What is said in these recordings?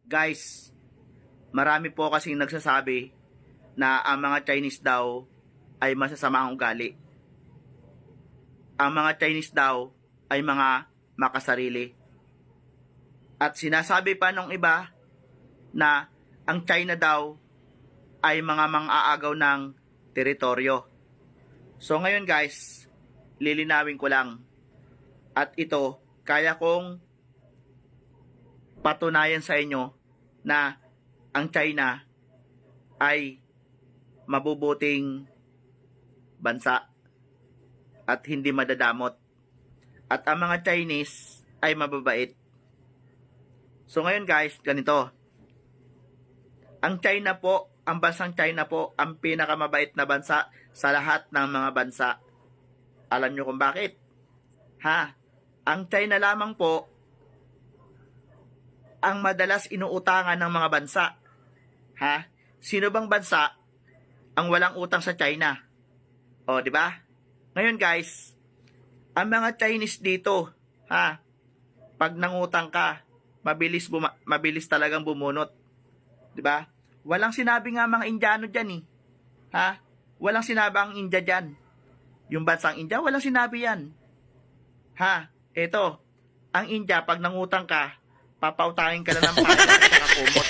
Guys, marami po kasing nagsasabi na ang mga Chinese daw ay masasama ang ugali. Ang mga Chinese daw ay mga makasarili. At sinasabi pa ng iba na ang China daw ay mga mang-aagaw ng teritoryo. So ngayon guys, lilinawin ko lang. At ito, kaya kong patunayan sa inyo na ang China ay mabubuting bansa at hindi madadamot. At ang mga Chinese ay mababait. So ngayon guys, ganito. Ang China po, ang bansang China po, ang pinakamabait na bansa sa lahat ng mga bansa. Alam nyo kung bakit? Ang China lamang po ang madalas inuutangan ng mga bansa. Sino bang bansa ang walang utang sa China? O, di ba? Ngayon guys, ang mga Chinese dito, pag nangutang ka, mabilis talagang bumunot. Di ba? Walang sinabi nga mga Indiano diyan Walang sinabi ang India diyan. Yung bansang India, walang sinabi yan. Ito, ang India, pag nangutang ka, papautangin ka na ng pala at kumot.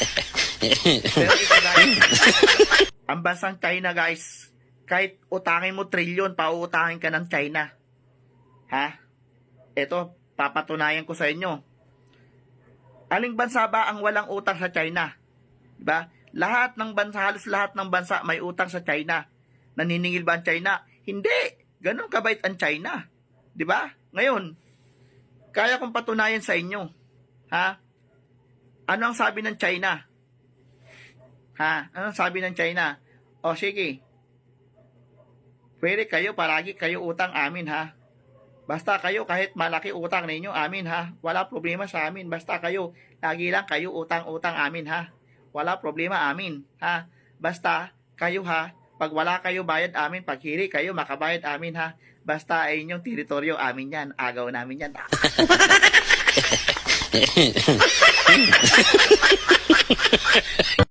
Pero ito guys, ang bansang China guys, kahit utangin mo trilyon, pauutangin ka ng China. Ito, papatunayan ko sa inyo. Aling bansa ba ang walang utang sa China? Diba? Lahat ng bansa, halos lahat ng bansa may utang sa China. Naniningil ba ang China? Hindi. Ganun kabait ang China. Diba? Ngayon, kaya kong patunayan sa inyo. Ano ang sabi ng China? Ano ang sabi ng China? O sige, pwede kayo, palagi kayo utang amin Basta kayo, kahit malaki utang ninyo amin Wala problema sa amin. Basta kayo, lagi lang kayo utang-utang amin Wala problema amin Basta kayo pag wala kayo bayad amin, pag hiri kayo makabayad amin Basta ay inyong teritoryo amin yan. Agaw namin yan.